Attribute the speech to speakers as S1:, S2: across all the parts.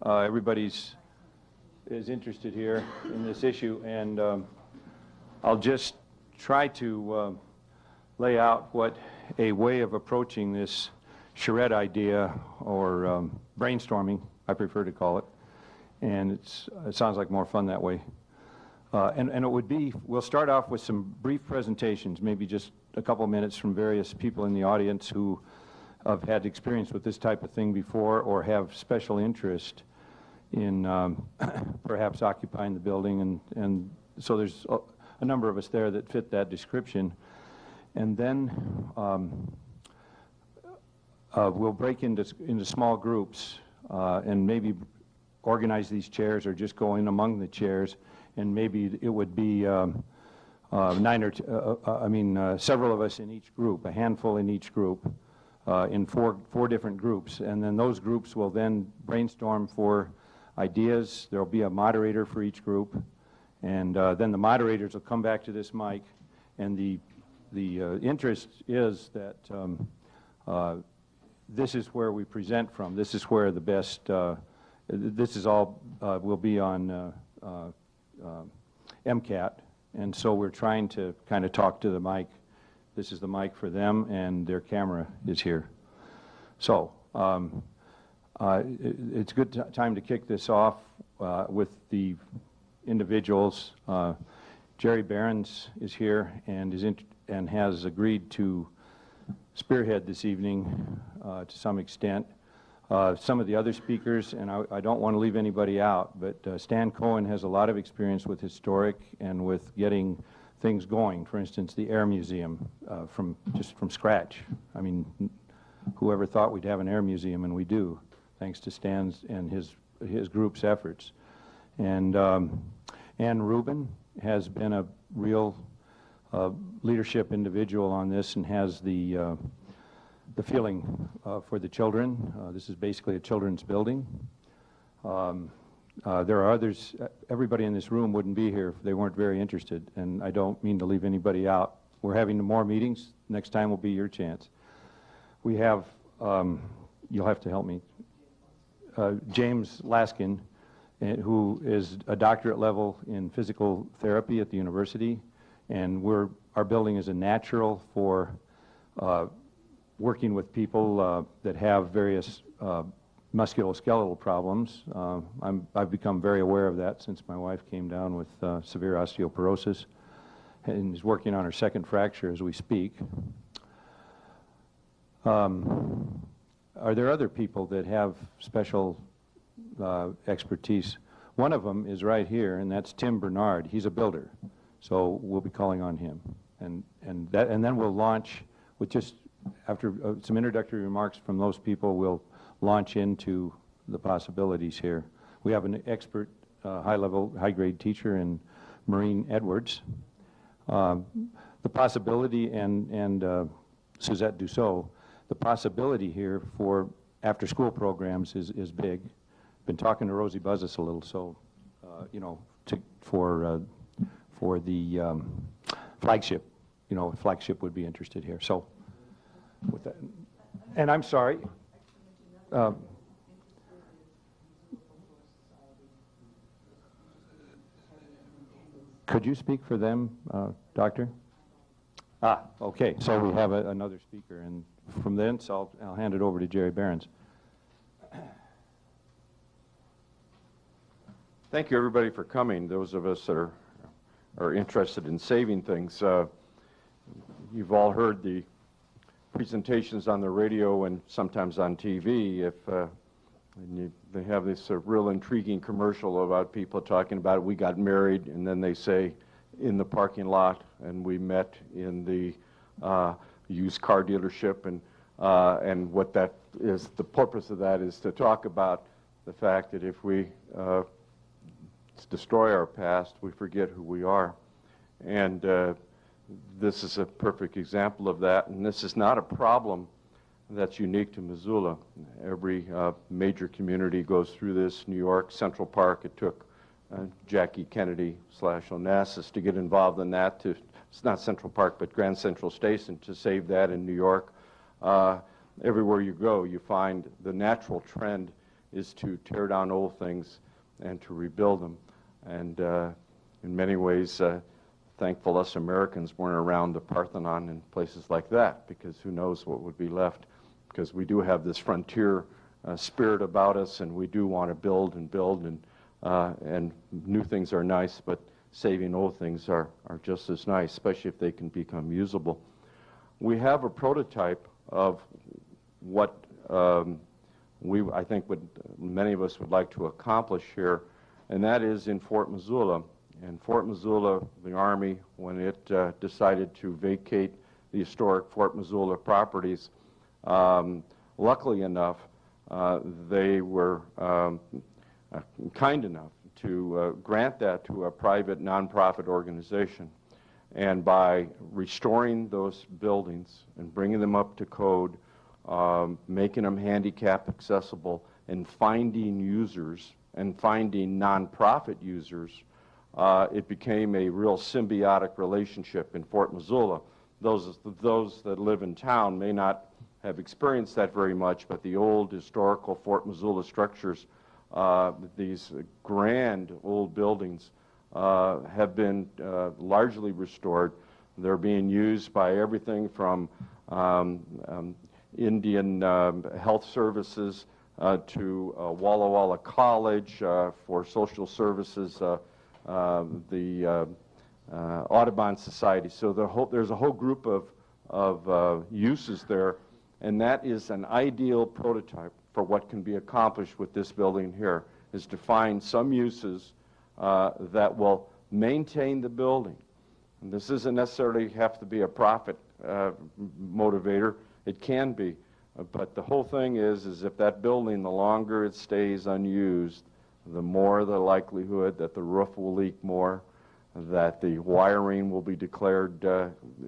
S1: Everybody's is interested here in this issue, and I'll just try to lay out what a way of approaching this charrette idea, or brainstorming, I prefer to call it, and it sounds like more fun that way. And it would be, we'll start off with some brief presentations, maybe just a couple of minutes from various people in the audience who have had experience with this type of thing before or have special interest in perhaps occupying the building, and so there's a number of us there that fit that description. And then we'll break into small groups and maybe organize these chairs or just go in among the chairs, and maybe it would be several of us in each group, a handful in each group, in four different groups, and then those groups will then brainstorm for ideas. There'll be a moderator for each group, and then the moderators will come back to this mic, and the interest is that this is where we present from. This is where the best, this is all will be on MCAT, and so we're trying to kind of talk to the mic. This is the mic for them, and their camera is here. So it's a good time to kick this off with the individuals. Jerry Behrens is here and has agreed to spearhead this evening to some extent. Some of the other speakers, and I don't want to leave anybody out, but Stan Cohen has a lot of experience with historic and with getting things going. For instance, the Air Museum from scratch. I mean, whoever thought we'd have an air museum, and we do, thanks to Stan's and his group's efforts. And Ann Rubin has been a real leadership individual on this and has the feeling for the children. This is basically a children's building. There are others. Everybody in this room wouldn't be here if they weren't very interested, and I don't mean to leave anybody out. We're having more meetings. Next time will be your chance. We have, you'll have to help me, James Laskin, who is a doctorate level in physical therapy at the university, and our building is a natural for working with people that have various musculoskeletal problems. I've become very aware of that since my wife came down with severe osteoporosis and is working on her second fracture as we speak. Are there other people that have special expertise? One of them is right here, and that's Tim Bernard. He's a builder, so we'll be calling on him, and then we'll launch with just after some introductory remarks from those people. We'll launch into the possibilities here. We have an expert, high-grade teacher in Maureen Edwards. The possibility, and Suzette Dussault, the possibility here for after-school programs is big. Been talking to Rosie Buzzes a little, so for the flagship, flagship would be interested here. So with that, and I'm sorry. Could you speak for them, Doctor? Okay. So we have another speaker, and from thence I'll hand it over to Jerry Behrens.
S2: Thank you, everybody, for coming. Those of us that are interested in saving things. You've all heard the presentations on the radio and sometimes on TV. They have this real intriguing commercial about people talking about we got married, and then they say in the parking lot, and we met in the used car dealership, and what that is, the purpose of that is to talk about the fact that if we destroy our past, we forget who we are. And this is a perfect example of that, and this is not a problem that's unique to Missoula. Every major community goes through this. New York, Central Park, it took Jackie Kennedy / Onassis to get involved in that. It's not Central Park, but Grand Central Station to save that in New York. Everywhere you go, you find the natural trend is to tear down old things and to rebuild them. And in many ways, thankful us Americans weren't around the Parthenon and places like that, because who knows what would be left, because we do have this frontier spirit about us, and we do want to build, and new things are nice, but saving old things are just as nice, especially if they can become usable. We have a prototype of what I think many of us would like to accomplish here, and that is in Fort Missoula. In Fort Missoula, the Army, when it decided to vacate the historic Fort Missoula properties, luckily enough, they were kind enough to grant that to a private nonprofit organization. And by restoring those buildings and bringing them up to code, making them handicap accessible, and finding users and finding nonprofit users, it became a real symbiotic relationship in Fort Missoula. Those that live in town may not have experienced that very much, but the old historical Fort Missoula structures, these grand old buildings, have been largely restored. They're being used by everything from Indian Health Services to Walla Walla College for social services, the Audubon Society. So there's a whole group of uses there, and that is an ideal prototype for what can be accomplished with this building here, is to find some uses that will maintain the building. And this doesn't necessarily have to be a profit motivator. It can be. But the whole thing is if that building, the longer it stays unused, the more the likelihood that the roof will leak more, that the wiring will be declared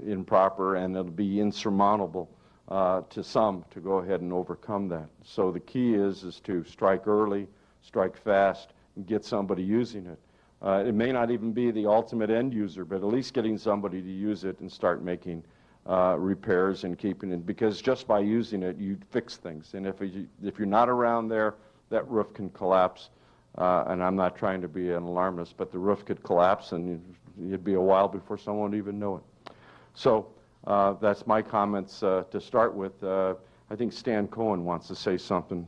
S2: improper, and it'll be insurmountable to some to go ahead and overcome that. So the key is to strike early, strike fast, and get somebody using it. It may not even be the ultimate end user, but at least getting somebody to use it and start making repairs and keeping it, because just by using it, you fix things. And if you're not around there, that roof can collapse. And I'm not trying to be an alarmist, but the roof could collapse, and it'd be a while before someone would even know it. So that's my comments to start with. I think Stan Cohen wants to say something.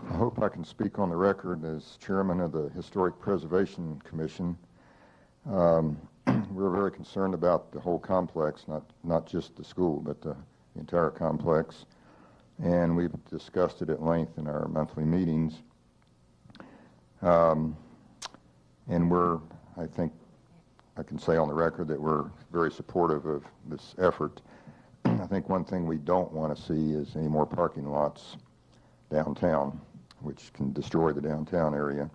S3: I hope I can speak on the record as chairman of the Historic Preservation Commission. We're very concerned about the whole complex, not just the school, but the entire complex. And we've discussed it at length in our monthly meetings. And I think I can say on the record that we're very supportive of this effort. I think one thing we don't want to see is any more parking lots downtown, which can destroy the downtown area.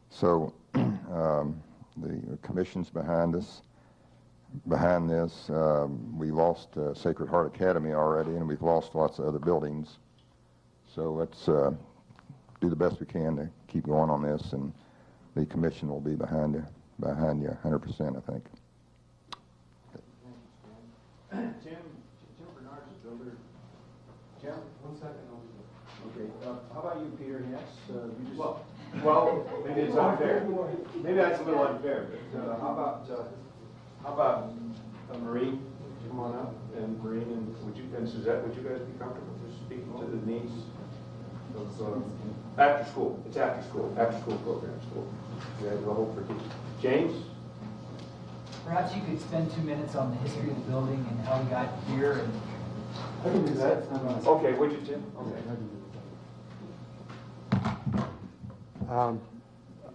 S3: So the commission's behind us. Behind this, we lost Sacred Heart Academy already, and we've lost lots of other buildings. So let's do the best we can to keep going on this, and the commission will be behind you 100%, I think.
S1: Tim Bernard's a builder. Tim, 1 second. Okay, how about you, Peter Hess? You just... Well, maybe it's unfair. Maybe that's a little unfair, but how about Maureen? Come on up, and Maureen and Suzette, would you guys be comfortable just speaking to the needs of after school? It's after school program school. We have a hope for teachers. James?
S4: Perhaps you could spend 2 minutes on the history of the building and how we got here. And
S1: I can do that. Okay, would you, Tim? Okay.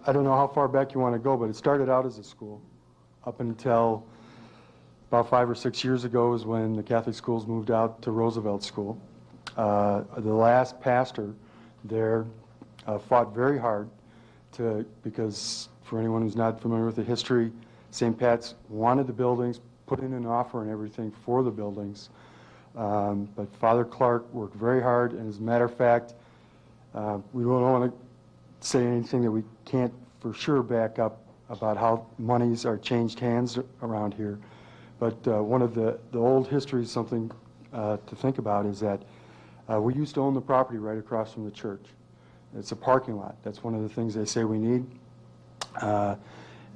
S5: I don't know how far back you want to go, but it started out as a school. Up until about 5 or 6 years ago is when the Catholic schools moved out to Roosevelt School. The last pastor there fought very hard because for anyone who's not familiar with the history, St. Pat's wanted the buildings, put in an offer and everything for the buildings. But Father Clark worked very hard, and as a matter of fact, we don't want to say anything that we can't for sure back up about how monies are changed hands around here. But one of the old history is something to think about is that we used to own the property right across from the church. It's a parking lot. That's one of the things they say we need.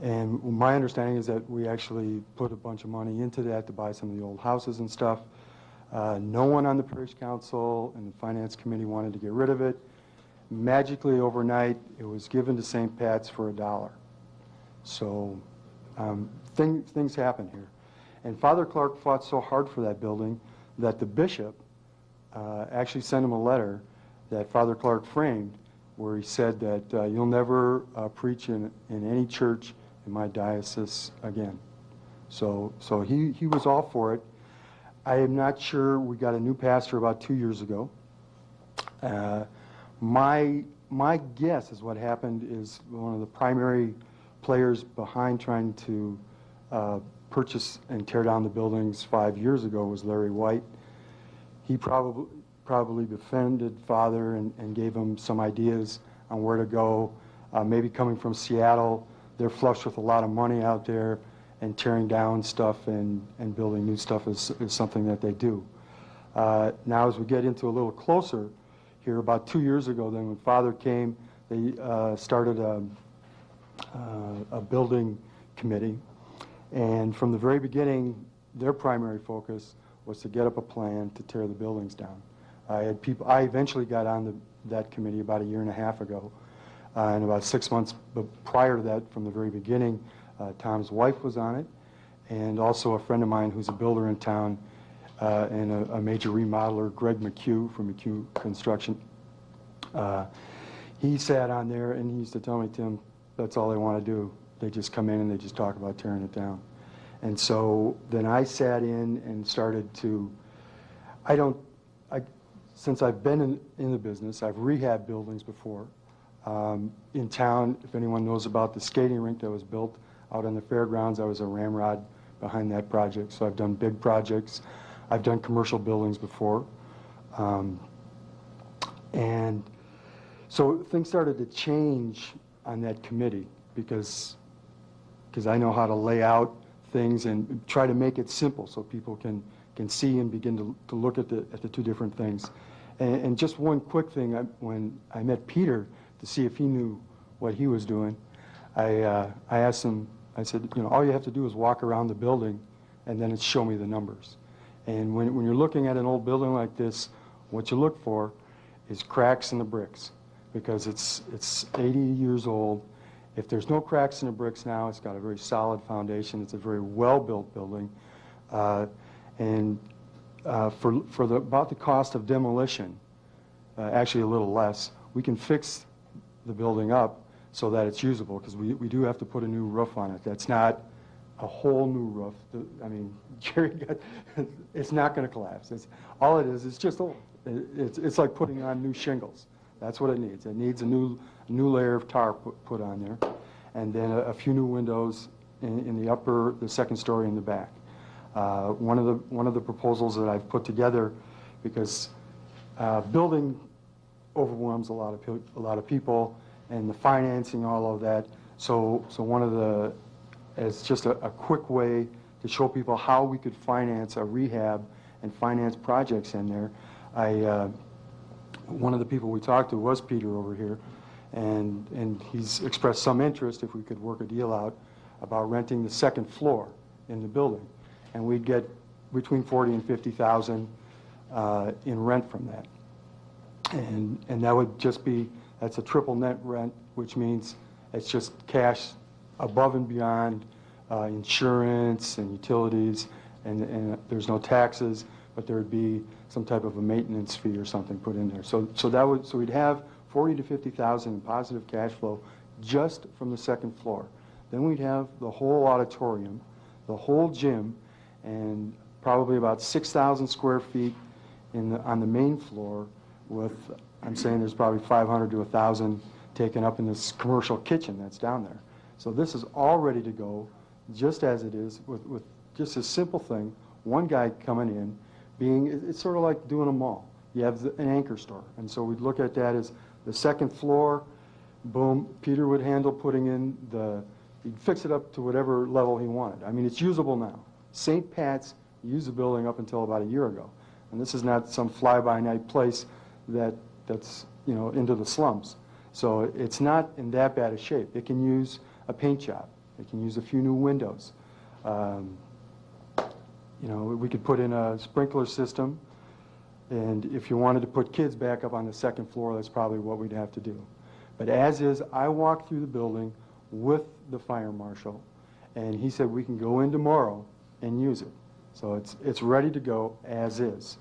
S5: And my understanding is that we actually put a bunch of money into that to buy some of the old houses and stuff. No one on the parish council and the finance committee wanted to get rid of it. Magically overnight, it was given to St. Pat's for $1. So things happen here. And Father Clark fought so hard for that building that the bishop actually sent him a letter that Father Clark framed, where he said that you'll never preach in any church in my diocese again. So he was all for it. I am not sure. We got a new pastor about 2 years ago. My guess is what happened is one of the primary players behind trying to purchase and tear down the buildings 5 years ago was Larry White. He probably befriended Father and gave him some ideas on where to go. Maybe coming from Seattle, they're flush with a lot of money out there, and tearing down stuff and building new stuff is something that they do. Now as we get into a little closer here, about 2 years ago then when Father came, they started a building committee, and from the very beginning their primary focus was to get up a plan to tear the buildings down. I eventually got on that committee about 1.5 years ago, and about 6 months prior to that, from the very beginning, Tom's wife was on it, and also a friend of mine who's a builder in town and a major remodeler, Greg McHugh from McHugh Construction. He sat on there, and he used to tell me, Tim, that's all they want to do. They just come in and they just talk about tearing it down. And so then I sat in and started to, since I've been in the business, I've rehabbed buildings before. In town, if anyone knows about the skating rink that was built out on the fairgrounds, I was a ramrod behind that project. So I've done big projects. I've done commercial buildings before. And so things started to change on that committee because I know how to lay out things and try to make it simple so people can see and begin to look at the two different things. And just one quick thing, when I met Peter to see if he knew what he was doing, I asked him, I said, all you have to do is walk around the building and then it's show me the numbers. And when you're looking at an old building like this, what you look for is cracks in the bricks, because it's 80 years old. If there's no cracks in the bricks now, it's got a very solid foundation. It's a very well-built building. And for about the cost of demolition, actually a little less, we can fix the building up so that it's usable, because we do have to put a new roof on it. That's not a whole new roof. Jerry it's not going to collapse. All it is just old. It's like putting on new shingles. That's what it needs. It needs a new layer of tar put on there, and then a few new windows in the second story in the back. One of the proposals that I've put together, because building overwhelms a lot of people, and the financing, all of that. So it's just a quick way to show people how we could finance a rehab and finance projects in there. One of the people we talked to was Peter over here, and he's expressed some interest if we could work a deal out about renting the second floor in the building, and we'd get between $40,000 and $50,000 in rent from that, and that would just be, that's a triple net rent, which means it's just cash above and beyond insurance and utilities, and there's no taxes, but there would be some type of a maintenance fee or something put in there. So we'd have $40,000 to $50,000 in positive cash flow just from the second floor. Then we'd have the whole auditorium, the whole gym, and probably about 6,000 square feet on the main floor, with, I'm saying there's probably 500 to 1,000 taken up in this commercial kitchen that's down there. So this is all ready to go, just as it is, with just a simple thing, one guy coming in, it's sort of like doing a mall. You have an anchor store, and so we'd look at that as the second floor, boom, Peter would handle putting in he'd fix it up to whatever level he wanted. I mean, it's usable now. St. Pat's used the building up until about a year ago. And this is not some fly-by-night place that's, into the slums. So it's not in that bad a shape. It can use a paint job. It can use a few new windows. We could put in a sprinkler system, and if you wanted to put kids back up on the second floor, that's probably what we'd have to do. But as is, I walked through the building with the fire marshal, and he said we can go in tomorrow and use it. So it's ready to go as is.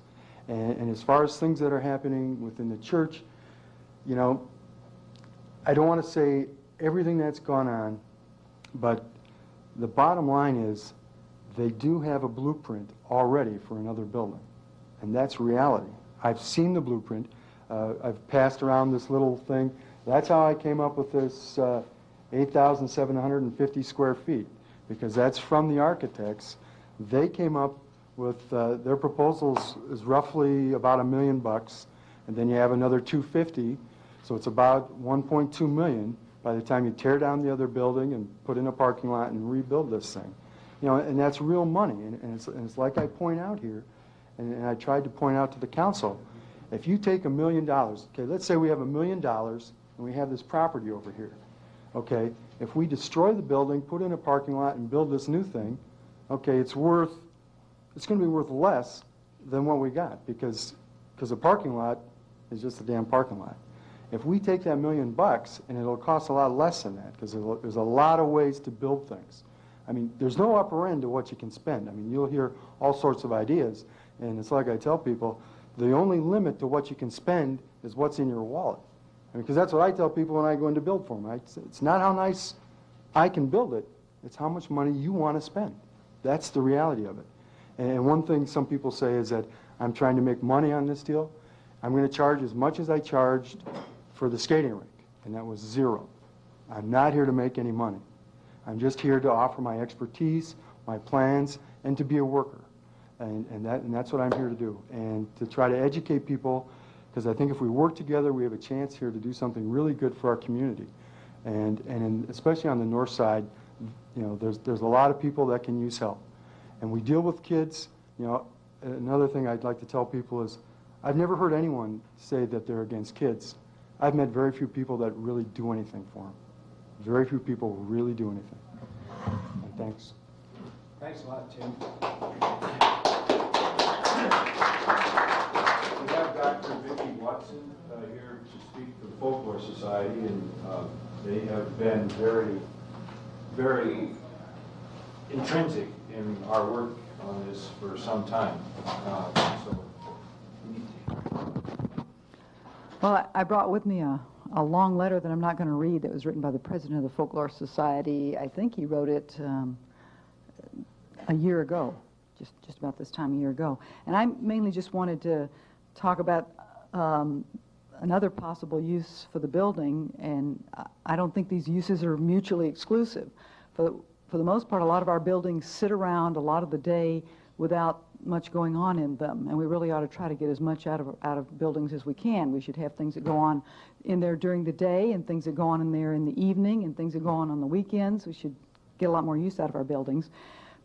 S5: And as far as things that are happening within the church, I don't want to say everything that's gone on, but the bottom line is they do have a blueprint already for another building, and that's reality. I've seen the blueprint. I've passed around this little thing. That's how I came up with this 8,750 square feet, because that's from the architects. They came up with their proposals is roughly about $1 million, and then you have another 250, so it's about 1.2 million by the time you tear down the other building and put in a parking lot and rebuild this thing. And that's real money, and it's like I point out here, and I tried to point out to the council, if you take $1 million, okay, let's say we have $1 million and we have this property over here, okay, if we destroy the building, put in a parking lot and build this new thing, okay, it's going to be worth less than what we got, because the parking lot is just a damn parking lot. If we take that $1 million, and it'll cost a lot less than that, because there's a lot of ways to build things. I mean, there's no upper end to what you can spend. I mean, you'll hear all sorts of ideas, and it's like I tell people, the only limit to what you can spend is what's in your wallet. Because that's what I tell people when I go in to build for them. It's not how nice I can build it, it's how much money you want to spend. That's the reality of it. And one thing some people say is that I'm trying to make money on this deal. I'm going to charge as much as I charged for the skating rink, and that was $0. I'm not here to make any money. I'm just here to offer my expertise, my plans, and to be a worker. And that's what I'm here to do, and to try to educate people, because I think if we work together, we have a chance here to do something really good for our community. Especially on the north side, there's a lot of people that can use help. And we deal with kids. Another thing I'd like to tell people is I've never heard anyone say that they're against kids. I've met very few people that really do anything for them. Very few people really do anything. And thanks.
S4: Thanks a lot, Tim.
S1: We have Dr. Vicki Watson here to speak for the Folklore Society, and they have been very, very intrinsic in our work on this for some time.
S6: Well, I brought with me a long letter that I'm not going to read that was written by the president of the Folklore Society. I think he wrote it a year ago, just about this time a year ago. And I mainly just wanted to talk about another possible use for the building, and I don't think these uses are mutually exclusive. For the most part, a lot of our buildings sit around a lot of the day without much going on in them, and we really ought to try to get as much out of buildings as we can. We should have things that go on in there during the day, and things that go on in there in the evening, and things that go on the weekends. We should get a lot more use out of our buildings.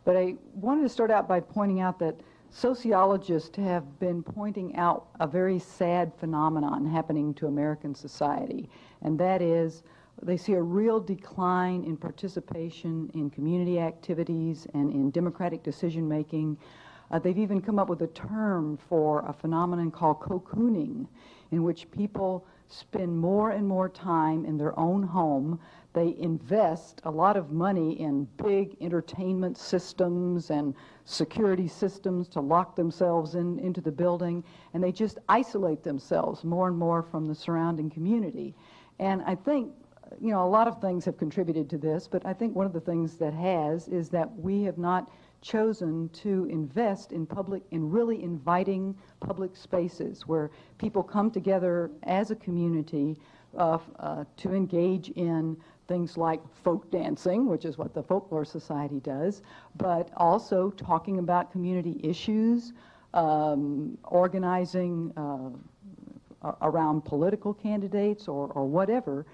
S6: But I wanted to start out by pointing out that sociologists have been pointing out a very sad phenomenon happening to American society, and that is they see a real decline in participation in community activities and in democratic decision-making. They've even come up with a term for a phenomenon called cocooning, in which people spend more and more time in their own home. They invest a lot of money in big entertainment systems and security systems to lock themselves into the building, and they just isolate themselves more and more from the surrounding community. And I think a lot of things have contributed to this, but I think one of the things that has is that we have not chosen to invest in really inviting public spaces where people come together as a community to engage in things like folk dancing, which is what the Folklore Society does, but also talking about community issues, organizing around political candidates or whatever.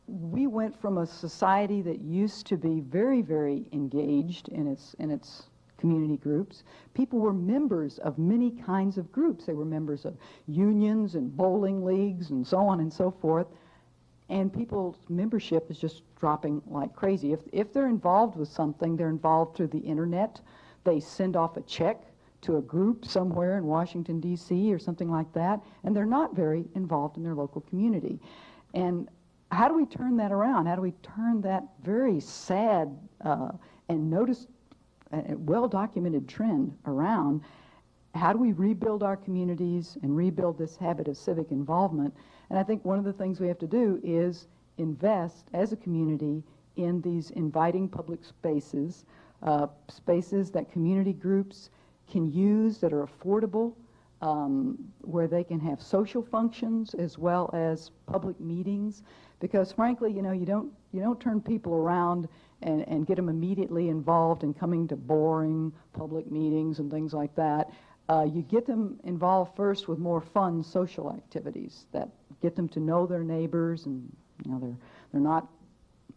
S6: We went from a society that used to be very, very engaged in its community groups. People were members of many kinds of groups. They were members of unions and bowling leagues and so on and so forth. And people's membership is just dropping like crazy. If they're involved with something, they're involved through the internet. They send off a check to a group somewhere in Washington, D.C. or something like that, and they're not very involved in their local community. And how do we turn that around? How do we turn that very sad and noticed, well-documented trend around? How do we rebuild our communities and rebuild this habit of civic involvement? And I think one of the things we have to do is invest as a community in these inviting public spaces, spaces that community groups can use that are affordable, where they can have social functions as well as public meetings. Because frankly, you don't turn people around and get them immediately involved in coming to boring public meetings and things like that. You get them involved first with more fun social activities that get them to know their neighbors, and they're not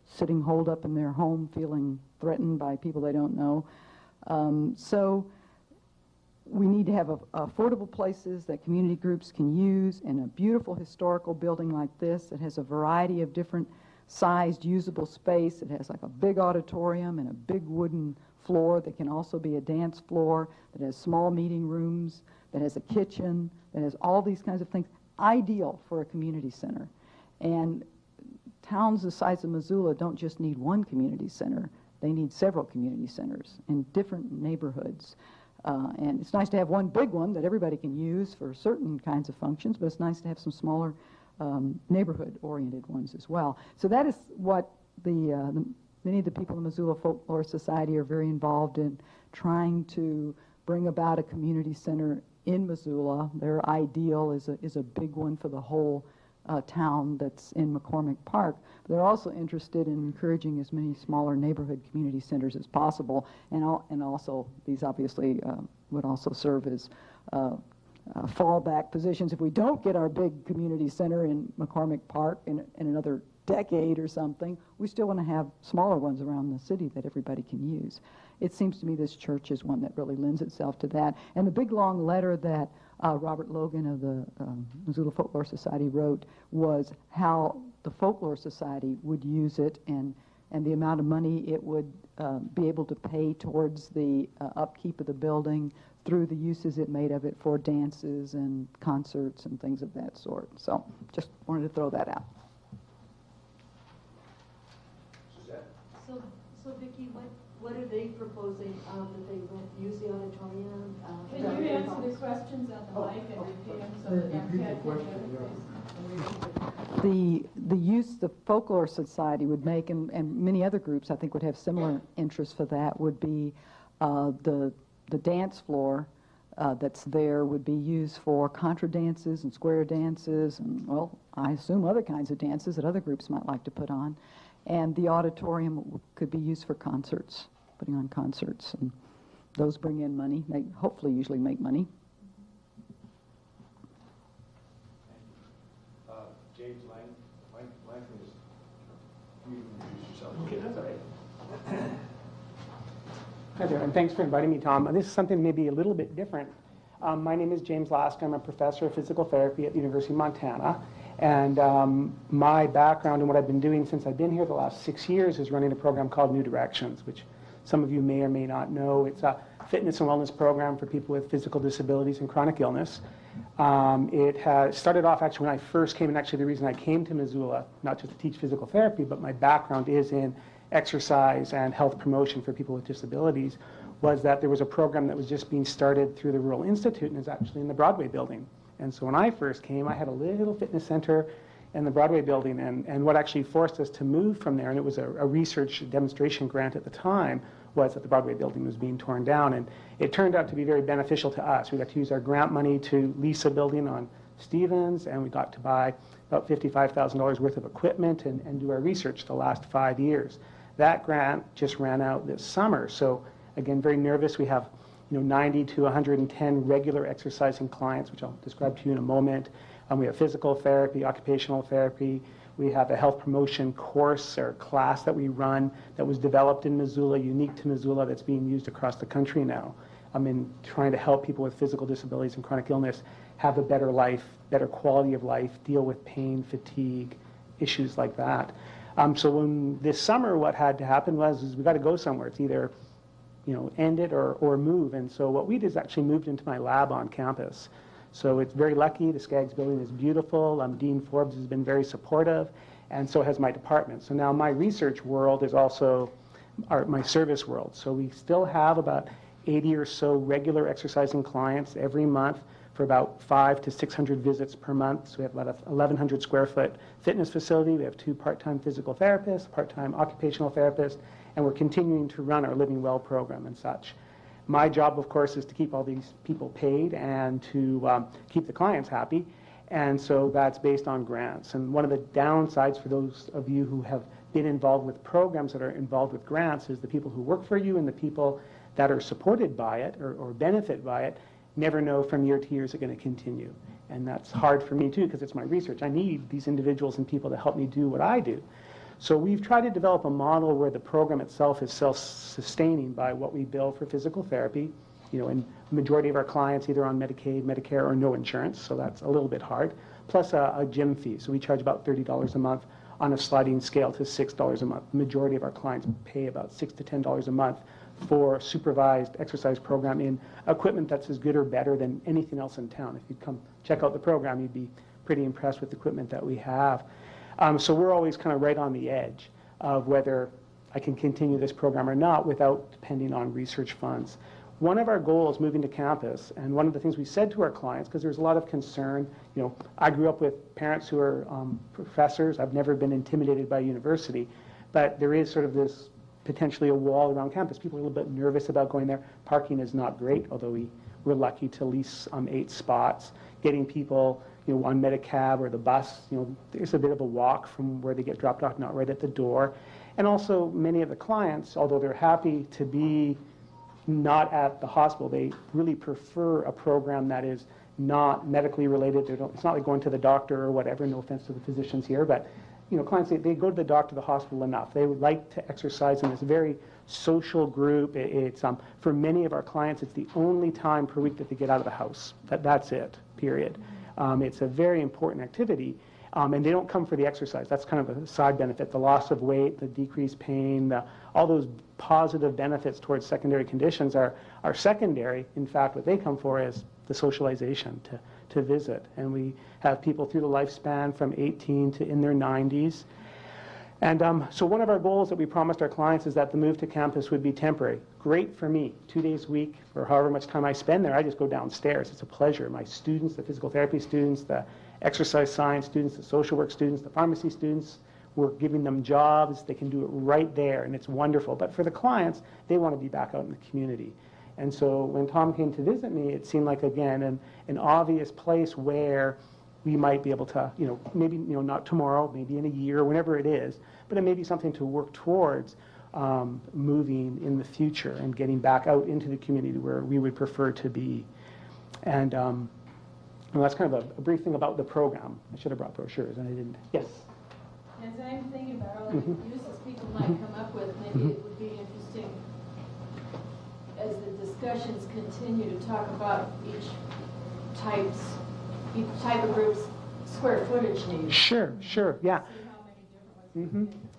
S6: sitting holed up in their home feeling threatened by people they don't know. So we need to have affordable places that community groups can use, in a beautiful historical building like this that has a variety of different sized usable space. It has like a big auditorium and a big wooden floor that can also be a dance floor, that has small meeting rooms, that has a kitchen, that has all these kinds of things. Ideal for a community center. And towns the size of Missoula don't just need one community center. They need several community centers in different neighborhoods. And it's nice to have one big one that everybody can use for certain kinds of functions, but it's nice to have some smaller neighborhood-oriented ones as well. So that is what many of the people in the Missoula Folklore Society are very involved in, trying to bring about a community center in Missoula. Their ideal is a big one for the whole town that's in McCormick Park. They're also interested in encouraging as many smaller neighborhood community centers as possible, and also these obviously would also serve as fallback positions. If we don't get our big community center in McCormick Park in another decade or something, we still want to have smaller ones around the city that everybody can use. It seems to me this church is one that really lends itself to that. And the big long letter that Robert Logan of the Missoula Folklore Society wrote was how the Folklore Society would use it, and the amount of money it would be able to pay towards the upkeep of the building through the uses it made of it for dances and concerts and things of that sort. So just wanted to throw that out.
S7: So Vicki, what are they proposing, that they use the auditorium?
S8: Can you answer the questions at the mic and repeat them so that
S6: The use the Folklore Society would make, and many other groups I think would have similar interests for that, would be the dance floor that's there would be used for contra dances and square dances and, well, I assume other kinds of dances that other groups might like to put on. And the auditorium could be used for concerts, putting on concerts. And those bring in money. They hopefully usually make money.
S1: James Langford is, you introduce yourself.
S9: Okay, that's all right. Hi there, and thanks for inviting me, Tom. This is something maybe a little bit different. My name is James Lask. I'm a professor of physical therapy at the University of Montana. And my background and what I've been doing since I've been here the last 6 years is running a program called New Directions, which some of you may or may not know. It's a fitness and wellness program for people with physical disabilities and chronic illness. It has started off actually when I first came, and actually the reason I came to Missoula, not just to teach physical therapy, but my background is in exercise and health promotion for people with disabilities, was that there was a program that was just being started through the Rural Institute and is actually in the Broadway building. And so when I first came, I had a little fitness center in the Broadway building, and what actually forced us to move from there, and it was a research demonstration grant at the time, was that the Broadway building was being torn down, and it turned out to be very beneficial to us. We got to use our grant money to lease a building on Stevens, and we got to buy about $55,000 worth of equipment and do our research the last 5 years. That grant just ran out this summer, so again, very nervous. We have 90 to 110 regular exercising clients, which I'll describe to you in a moment. We have physical therapy, occupational therapy. We have a health promotion course or class that we run that was developed in Missoula, unique to Missoula, that's being used across the country now. In trying to help people with physical disabilities and chronic illness have a better life, better quality of life, deal with pain, fatigue, issues like that. So when this summer, what had to happen was we got to go somewhere. It's either end it or move. And so what we did is actually moved into my lab on campus. So it's very lucky. The Skaggs building is beautiful. Dean Forbes has been very supportive, and so has my department. So now my research world is also my service world. So we still have about 80 or so regular exercising clients every month for about 500 to 600 visits per month. So we have about a 1,100 square foot fitness facility. We have 2 part-time physical therapists, part-time occupational therapists, and we're continuing to run our Living Well program and such. My job, of course, is to keep all these people paid and to keep the clients happy. And so that's based on grants. And one of the downsides for those of you who have been involved with programs that are involved with grants is the people who work for you and the people that are supported by it or benefit by it never know from year to year is it going to continue. And that's hard for me too because it's my research. I need these individuals and people to help me do what I do. So we've tried to develop a model where the program itself is self-sustaining by what we bill for physical therapy. And the majority of our clients either on Medicaid, Medicare, or no insurance, so that's a little bit hard, plus a gym fee. So we charge about $30 a month on a sliding scale to $6 a month. The majority of our clients pay about $6 to $10 a month for a supervised exercise program in equipment that's as good or better than anything else in town. If you'd come check out the program, you'd be pretty impressed with the equipment that we have. So we're always kind of right on the edge of whether I can continue this program or not without depending on research funds. One of our goals moving to campus, and one of the things we said to our clients, because there's a lot of concern, I grew up with parents who are professors. I've never been intimidated by university, but there is sort of this potentially a wall around campus. People are a little bit nervous about going there. Parking is not great, although we're lucky to lease 8 spots. Getting people on Medicab or the bus, there's a bit of a walk from where they get dropped off, not right at the door. And also many of the clients, although they're happy to be not at the hospital, they really prefer a program that is not medically related. It's not like going to the doctor or whatever, no offense to the physicians here, but clients, they go to the doctor, the hospital enough. They would like to exercise in this very social group. It's for many of our clients, it's the only time per week that they get out of the house. That's it, period. It's a very important activity, and they don't come for the exercise. That's kind of a side benefit. The loss of weight, the decreased pain, all those positive benefits towards secondary conditions are secondary. In fact, what they come for is the socialization, to visit. And we have people through the lifespan from 18 to in their 90s. And so one of our goals that we promised our clients is that the move to campus would be temporary. Great for me. 2 days a week, for however much time I spend there, I just go downstairs. It's a pleasure. My students, the physical therapy students, the exercise science students, the social work students, the pharmacy students, we're giving them jobs. They can do it right there, and it's wonderful. But for the clients, they want to be back out in the community. And so when Tom came to visit me, it seemed like, again, an obvious place where we might be able to, maybe, not tomorrow, maybe in a year, whenever it is, but it may be something to work towards moving in the future and getting back out into the community where we would prefer to be. And well, that's kind of a brief thing about the program. I should have brought brochures, and I didn't. Yes?
S8: As I'm thinking about all the uses people might come up with, maybe it would be interesting as the discussions continue to talk about each type of group's square footage needs.
S9: Sure, yeah.
S8: See how many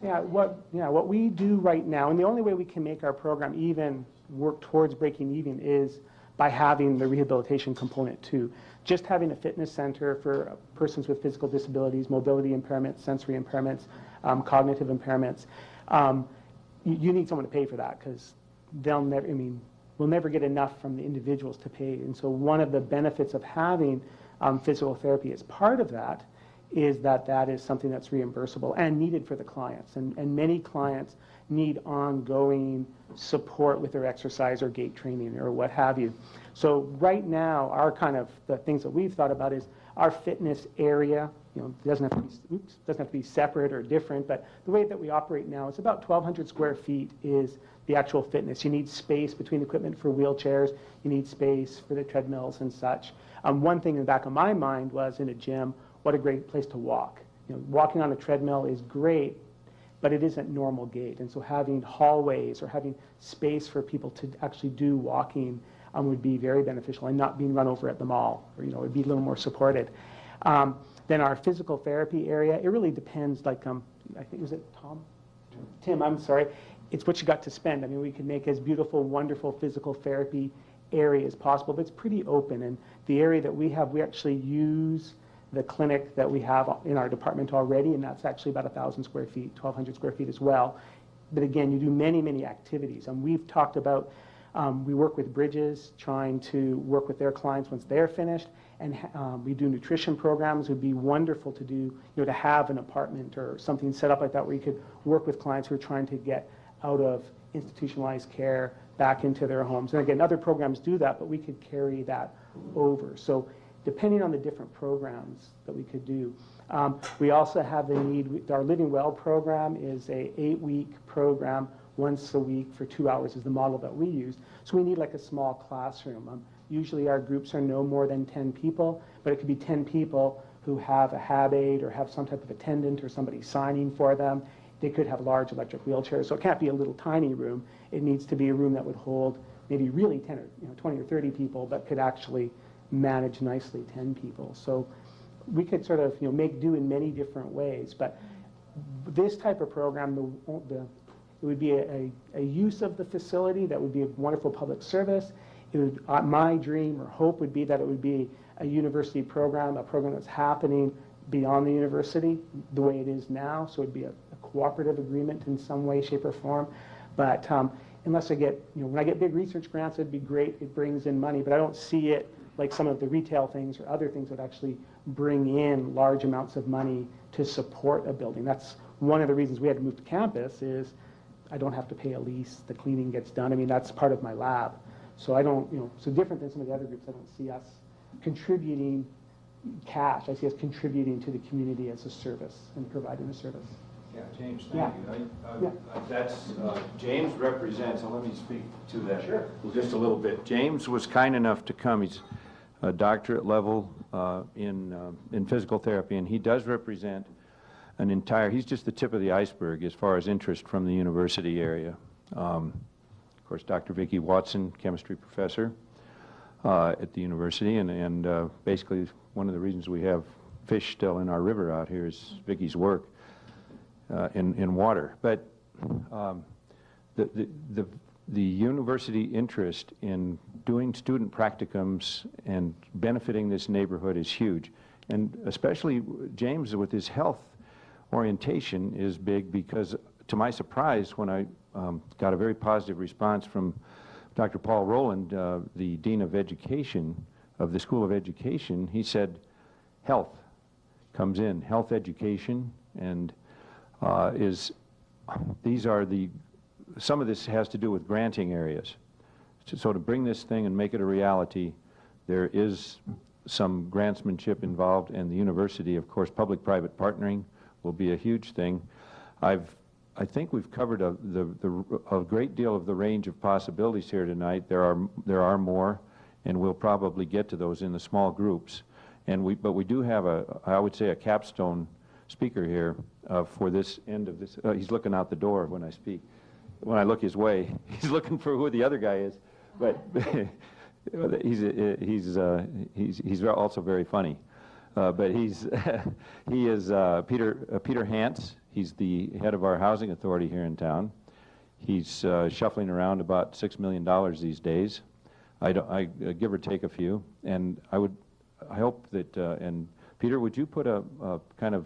S8: different ones.
S9: What we do right now, and the only way we can make our program even work towards breaking even is by having the rehabilitation component too. Just having a fitness center for persons with physical disabilities, mobility impairments, sensory impairments, cognitive impairments, you need someone to pay for that because we'll never get enough from the individuals to pay. And so one of the benefits of having physical therapy as part of that is that is something that's reimbursable and needed for the clients. And many clients need ongoing support with their exercise or gait training or what have you. So right now, our kind of the things that we've thought about is our fitness area. Doesn't have to be separate or different, but the way that we operate now, it's about 1,200 square feet is the actual fitness. You need space between equipment for wheelchairs. You need space for the treadmills and such. One thing in the back of my mind was in a gym, what a great place to walk. walking on a treadmill is great, but it isn't normal gait. And so having hallways or having space for people to actually do walking would be very beneficial, and not being run over at the mall, or, it'd be a little more supported. Then our physical therapy area, it really depends, like, I think, was it Tim, I'm sorry. It's what you got to spend. I mean, we can make as beautiful, wonderful physical therapy area as possible, but it's pretty open. And the area that we have, we actually use the clinic that we have in our department already, and that's actually about 1,000 square feet, 1,200 square feet as well. But again, you do many, many activities. And we've talked about, we work with Bridges, trying to work with their clients once they're finished, and we do nutrition programs. It would be wonderful to do, to have an apartment or something set up like that where you could work with clients who are trying to get out of institutionalized care back into their homes. And again, other programs do that, but we could carry that over. So depending on the different programs that we could do. We also have the need, our Living Well program is a 8-week program, once a week for 2 hours is the model that we use. So we need like a small classroom. Usually our groups are no more than 10 people, but it could be 10 people who have a hab aide or have some type of attendant or somebody signing for them. They could have large electric wheelchairs, so it can't be a little tiny room. It needs to be a room that would hold maybe really 10 or 20 or 30 people, but could actually manage nicely 10 people. So we could sort of make do in many different ways. But this type of program, it would be a use of the facility that would be a wonderful public service. It would, my dream or hope would be that it would be a university program, a program that's happening beyond the university the way it is now. So it would be a cooperative agreement in some way, shape, or form. But unless I get, when I get big research grants, it'd be great. It brings in money, but I don't see it like some of the retail things or other things that actually bring in large amounts of money to support a building. That's one of the reasons we had to move to campus is I don't have to pay a lease. The cleaning gets done. I mean, that's part of my lab. So I don't, so different than some of the other groups, I don't see us contributing cash. I see us contributing to the community as a service and providing a service.
S1: Yeah, James,
S9: Yeah.
S1: thank you. James represents, and let me speak to that just a little bit. James was kind enough to come. He's a doctorate level in physical therapy, and he does represent an entire, he's just the tip of the iceberg as far as interest from the university area. Of course, Dr. Vicki Watson, chemistry professor at the university, and basically one of the reasons we have fish still in our river out here is Vicki's work in water. But the university interest in doing student practicums and benefiting this neighborhood is huge. And especially James with his health orientation is big because, to my surprise, when I got a very positive response from Dr. Paul Rowland, the Dean of Education of the School of Education, he said health comes in, health education, and some of this has to do with granting areas. So to bring this thing and make it a reality, there is some grantsmanship involved, and the university, of course, public-private partnering will be a huge thing. I think we've covered a great deal of the range of possibilities here tonight. There are more, and we'll probably get to those in the small groups. But we do have I would say, a capstone speaker here for this end of this. He's looking out the door when I speak. When I look his way, he's looking for who the other guy is. But he's also very funny. But he is Peter Hantz. He's the head of our housing authority here in town. He's shuffling around about $6 million these days. I give or take a few. And I hope that, and Peter, would you put a kind of,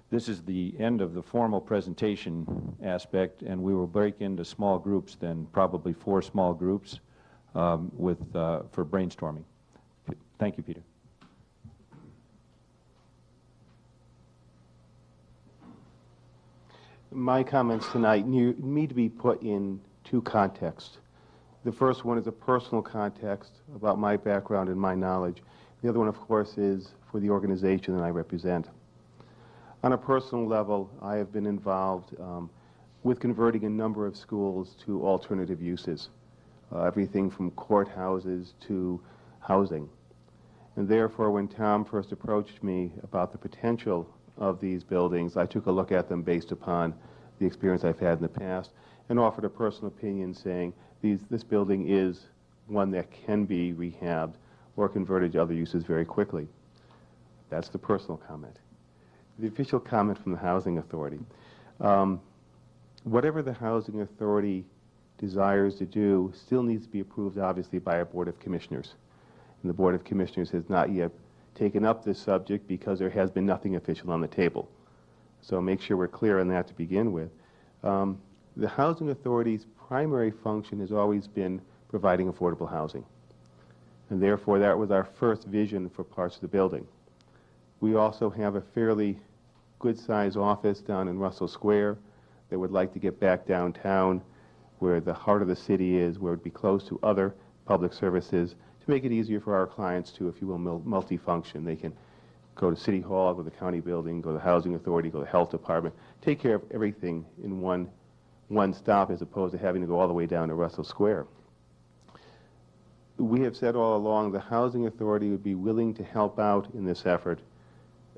S1: this is the end of the formal presentation aspect, and we will break into small groups then, probably 4 small groups for brainstorming. Thank you, Peter.
S10: My comments tonight need to be put in 2 contexts. The first one is a personal context about my background and my knowledge. The other one, of course, is for the organization that I represent. On a personal level, I have been involved with converting a number of schools to alternative uses, everything from courthouses to housing. And therefore, when Tom first approached me about the potential of these buildings. I took a look at them based upon the experience I've had in the past and offered a personal opinion saying this building is one that can be rehabbed or converted to other uses very quickly. That's the personal comment. The official comment from the Housing Authority. Whatever the Housing Authority desires to do still needs to be approved, obviously, by a Board of Commissioners. And the Board of Commissioners has not yet taken up this subject because there has been nothing official on the table. So make sure we're clear on that to begin with. The Housing Authority's primary function has always been providing affordable housing. And therefore, that was our first vision for parts of the building. We also have a fairly good-sized office down in Russell Square that would like to get back downtown where the heart of the city is, where it would be close to other public services to make it easier for our clients to, if you will, multifunction. They can go to City Hall, go to the county building, go to the Housing Authority, go to the Health Department, take care of everything in one stop as opposed to having to go all the way down to Russell Square. We have said all along the Housing Authority would be willing to help out in this effort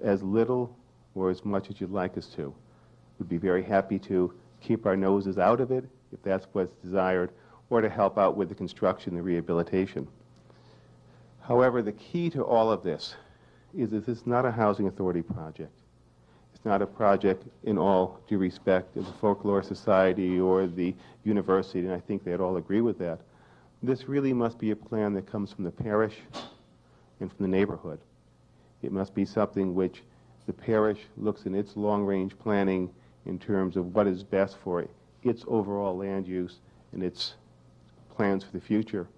S10: as little or as much as you'd like us to. We'd be very happy to keep our noses out of it if that's what's desired, or to help out with the construction and rehabilitation. However, the key to all of this is that this is not a Housing Authority project. It's not a project in all due respect of the Folklore Society or the university, and I think they'd all agree with that. This really must be a plan that comes from the parish and from the neighborhood. It must be something which the parish looks in its long-range planning in terms of what is best for its overall land use and its plans for the future,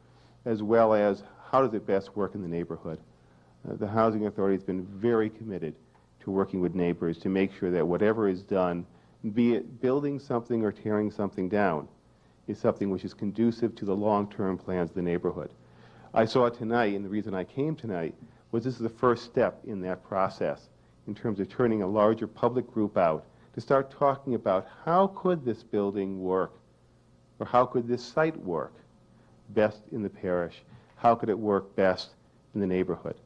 S10: as well as how does it best work in the neighborhood. The Housing Authority has been very committed to working with neighbors to make sure that whatever is done, be it building something or tearing something down, is something which is conducive to the long-term plans of the neighborhood. I saw tonight, and the reason I came tonight, was this is the first step in that process in terms of turning a larger public group out to start talking about how could this building work, or how could this site work best in the parish, how could it work best in the neighborhood.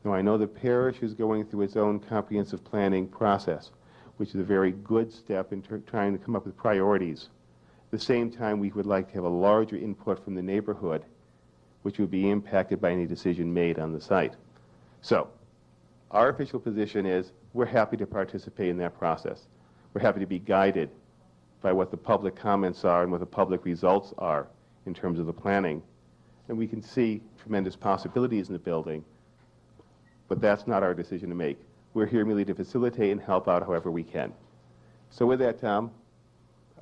S10: Now, I know the parish is going through its own comprehensive planning process, which is a very good step in trying to come up with priorities. At the same time, we would like to have a larger input from the neighborhood, which would be impacted by any decision made on the site. So, our official position is we're happy to participate in that process. We're happy to be guided by what the public comments are and what the public results are in terms of the planning. And we can see tremendous possibilities in the building, but that's not our decision to make. We're here merely to facilitate and help out however we can. So with that, Tom,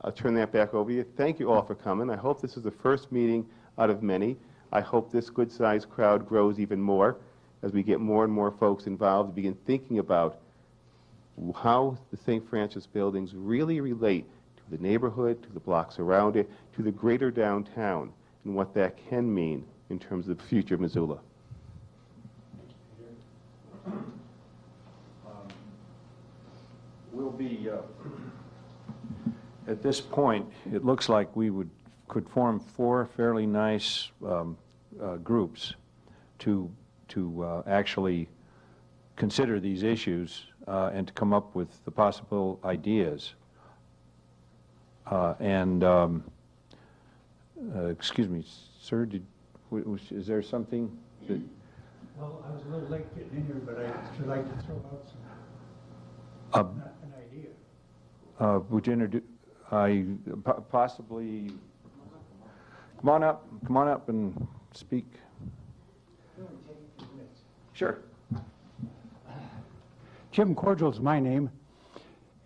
S10: I'll turn that back over to you. Thank you all for coming. I hope this is the first meeting out of many. I hope this good-sized crowd grows even more as we get more and more folks involved and begin thinking about how the St. Francis buildings really relate to the neighborhood, to the blocks around it, to the greater downtown, and what that can mean in terms of the future of Missoula.
S1: We'll be, at this point, it looks like we could form 4 fairly nice groups to actually consider these issues and to come up with the possible ideas. Excuse me, sir, is there something that...
S11: Well, I was a little late getting in here, but I should like to throw out an idea.
S1: Would you introduce, possibly, come on up and speak. Sure.
S11: Jim Cordial is my name,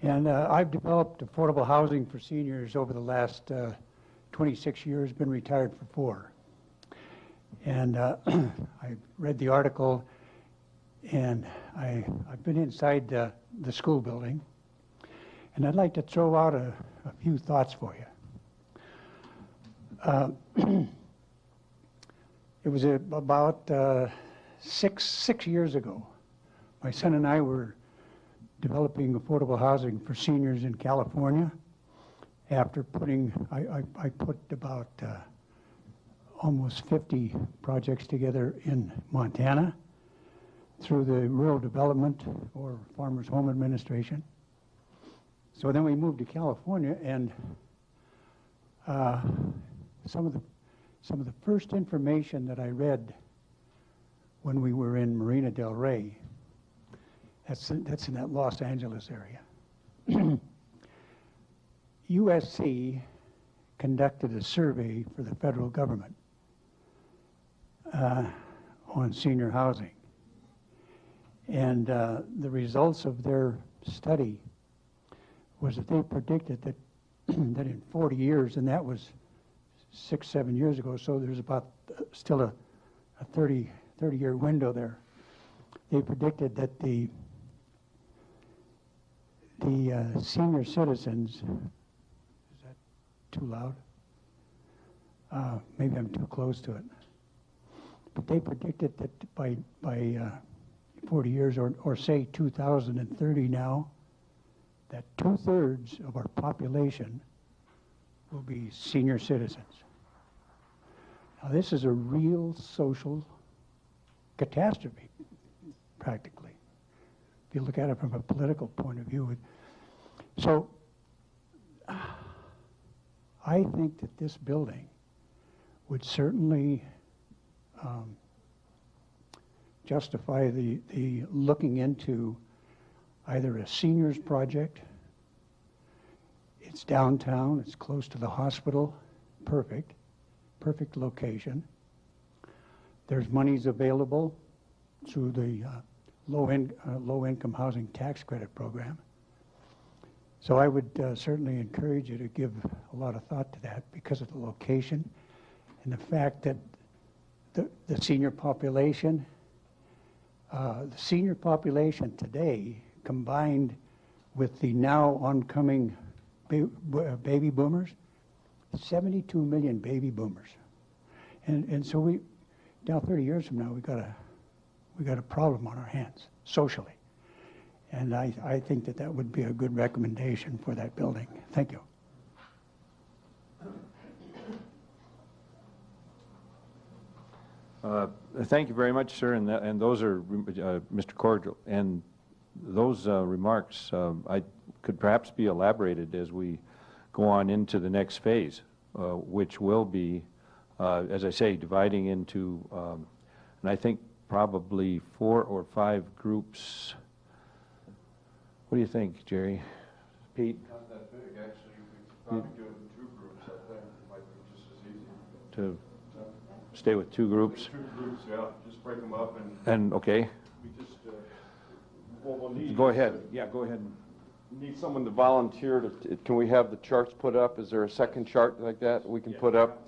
S11: and I've developed affordable housing for seniors over the last 26 years, been retired for 4. And I read the article, and I've been inside the school building, and I'd like to throw out a few thoughts for you. It was about 6 years ago. My son and I were developing affordable housing for seniors in California. After putting, I put about almost 50 projects together in Montana. through the Rural Development or Farmers Home Administration. So then we moved to California, and some of the first information that I read when we were in Marina del Rey, that's in that Los Angeles area. USC conducted a survey for the federal government on senior housing. And the results of their study was that they predicted that, that in 40 years, and that was 6-7 years ago, so there's about still a 30-year window there. They predicted that the senior citizens, is that too loud? Maybe I'm too close to it. But they predicted that by 40 years, or say 2030 now, that 2/3 of our population will be senior citizens. Now, this is a real social catastrophe, practically, if you look at it from a political point of view. So, I think that this building would certainly justify the looking into either a seniors project. It's downtown, it's close to the hospital, perfect location. There's monies available through the low-income housing tax credit program. So I would certainly encourage you to give a lot of thought to that because of the location and the fact that the senior population today, combined with the now oncoming baby boomers, 72 million baby boomers, and so now 30 years from now we got a problem on our hands socially, and I think that would be a good recommendation for that building. Thank you.
S1: Thank you very much, sir, and those are Mr. Cordial, and those remarks I could perhaps be elaborated as we go on into the next phase, which will be, as I say, dividing into, and I think probably 4 or 5 groups. What do you think, Jerry? Pete?
S2: Not that big, actually. We could probably do it in 2 groups, I think. It might be just as easy.
S1: To stay with 2 groups?
S2: 2 groups, yeah. Just break them up
S1: And okay.
S2: we just, what we'll need.
S1: Go ahead. Yeah, go ahead.
S2: Need someone to volunteer to, can we have the charts put up? Is there a second chart like that we can put up?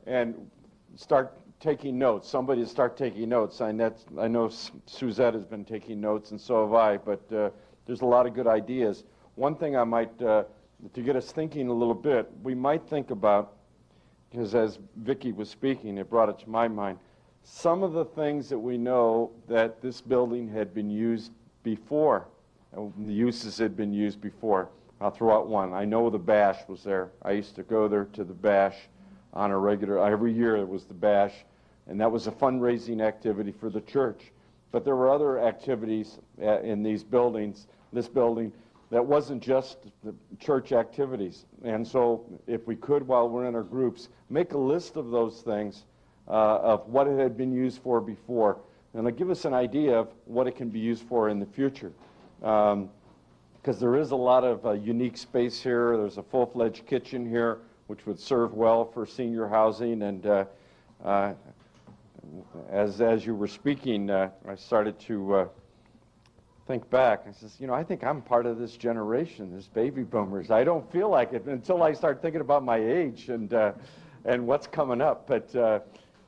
S2: And start taking notes. Somebody to start taking notes. I know Suzette has been taking notes, and so have I, but there's a lot of good ideas. One thing I might, to get us thinking a little bit, we might think about, because as Vicki was speaking, it brought it to my mind, some of the things that we know that this building had been used before, the uses had been used before. I'll throw out one. I know the Bash was there. I used to go there to the Bash on a regular, every year it was the Bash, and that was a fundraising activity for the church. But there were other activities in these buildings, this building, that wasn't just the church activities. And so if we could, while we're in our groups, make a list of those things, of what it had been used for before, and it'll give us an idea of what it can be used for in the future. Because there is a lot of unique space here. There's a full-fledged kitchen here, which would serve well for senior housing. And as you were speaking, I started to think back. I says, you know, I think I'm part of this generation, this baby boomers. I don't feel like it until I start thinking about my age and what's coming up. But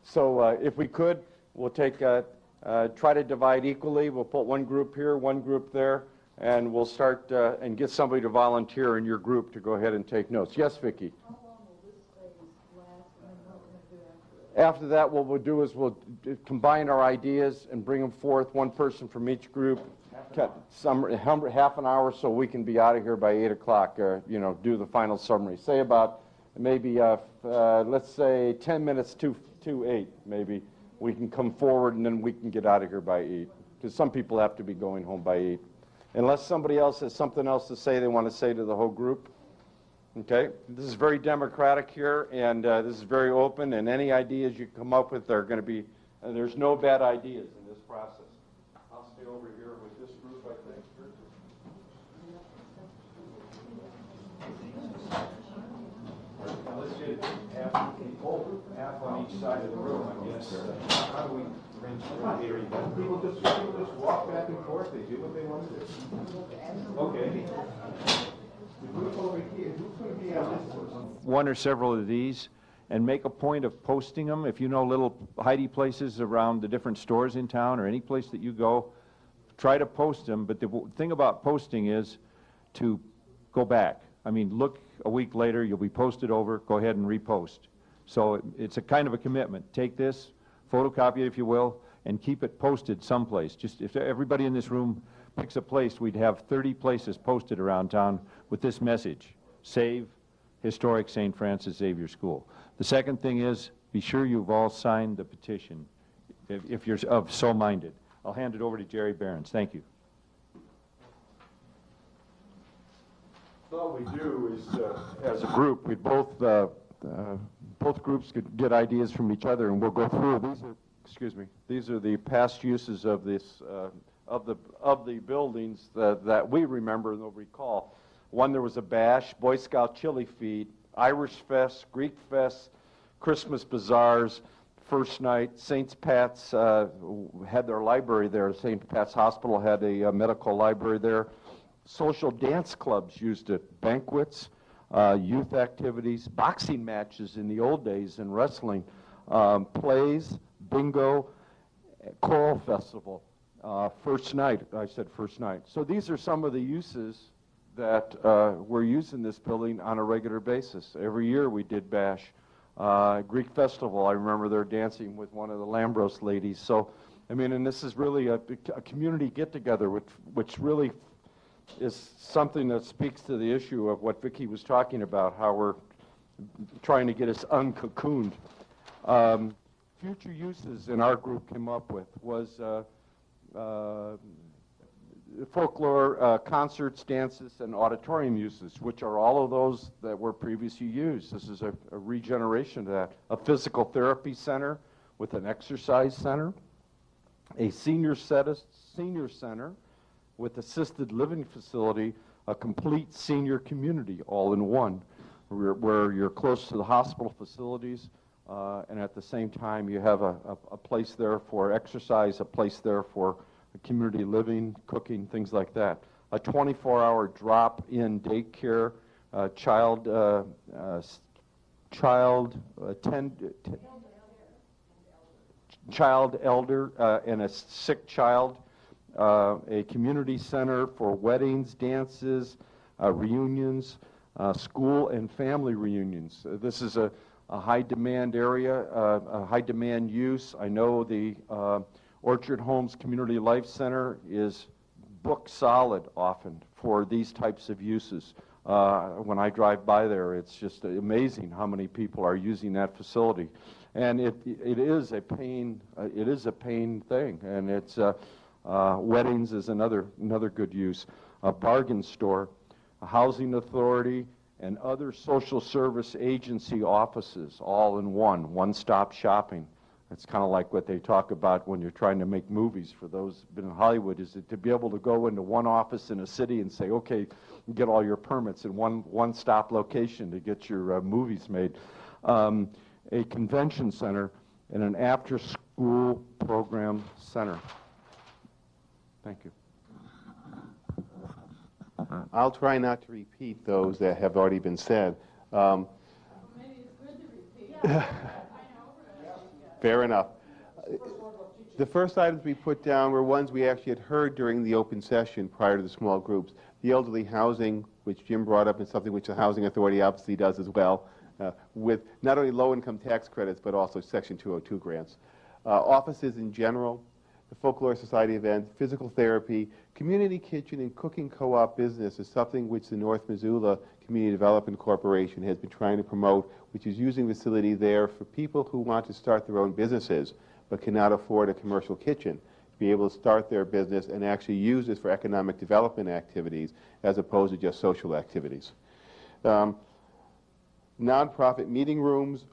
S2: so if we could, we'll take try to divide equally. We'll put one group here, one group there, and we'll start and get somebody to volunteer in your group to go ahead and take notes. Yes, Vicki?
S7: How long will this phase last, and then what we're going to do after that?
S2: After that, what we'll do is we'll combine our ideas and bring them forth, one person from each group, half an hour so we can be out of here by 8 o'clock, you know, do the final summary. Say about maybe, let's say 10 minutes to 8, maybe. We can come forward and then we can get out of here by 8. because some people have to be going home by 8. Unless somebody else has something else to say they want to say to the whole group. Okay? This is very democratic here, and this is very open, and any ideas you come up with are going to be, there's no bad ideas in this process. I'll stay over here with this group, I think.
S1: Let's get half on each side of the room, I guess. How do we arrange for
S10: People just walk back and forth, they do what they want to do.
S1: Okay.
S10: The group over here, who's going to be on this one?
S1: One or several of these, and make a point of posting them. If you know little hidey places around the different stores in town or any place that you go, try to post them. But the thing about posting is to go back. I mean, look a week later, you'll be posted over, go ahead and repost. So it's a kind of a commitment. Take this, photocopy it if you will, and keep it posted someplace. Just if everybody in this room picks a place, we'd have 30 places posted around town with this message: save historic St. Francis Xavier School. The second thing is, be sure you've all signed the petition, if you're so minded. I'll hand it over to Jerry Behrens. Thank you.
S2: All we do is, as a group, we both groups could get ideas from each other, and we'll go through. These are the past uses of this of the buildings that we remember and recall. One, there was a bash, Boy Scout chili feed, Irish Fest, Greek Fest, Christmas bazaars, first night. St. Pat's had their library there. St. Pat's Hospital had a medical library there. Social dance clubs used it, banquets, youth activities, boxing matches in the old days, and wrestling, plays, bingo, choral festival, first night. I said first night. So these are some of the uses that were used in this building on a regular basis. Every year we did bash. Greek festival, I remember they're dancing with one of the Lambros ladies. So, I mean, and this is really a community get-together, which really is something that speaks to the issue of what Vicki was talking about, how we're trying to get us uncocooned. Future uses in our group came up with was folklore, concerts, dances, and auditorium uses, which are all of those that were previously used. This is a regeneration of that. A physical therapy center with an exercise center, a senior center with assisted living facility, a complete senior community all in one, where you're close to the hospital facilities, and at the same time you have a place there for exercise, a place there for community living, cooking, things like that. A 24-hour drop-in daycare, child elder, and a sick child. A community center for weddings, dances, reunions, school and family reunions. This is a high-demand area, a high-demand use. I know the Orchard Homes Community Life Center is booked solid often for these types of uses. When I drive by there, it's just amazing how many people are using that facility. And it is a pain thing, and it's weddings is another good use. A bargain store, a housing authority, and other social service agency offices all in one-stop shopping. It's kind of like what they talk about when you're trying to make movies for those who've been in Hollywood, is to be able to go into one office in a city and say, okay, get all your permits in one-stop location to get your movies made. A convention center and an after-school program center. Thank you.
S10: I'll try not to repeat those that have already been said.
S8: Maybe it's good to repeat.
S10: Fair enough. The first items we put down were ones we actually had heard during the open session prior to the small groups. The elderly housing, which Jim brought up, is something which the Housing Authority obviously does as well, with not only low-income tax credits, but also Section 202 grants. Offices in general, the Folklore Society event, physical therapy, community kitchen and cooking co-op business is something which the North Missoula Community Development Corporation has been trying to promote, which is using the facility there for people who want to start their own businesses but cannot afford a commercial kitchen. be able to start their business and actually use this for economic development activities as opposed to just social activities. Nonprofit meeting rooms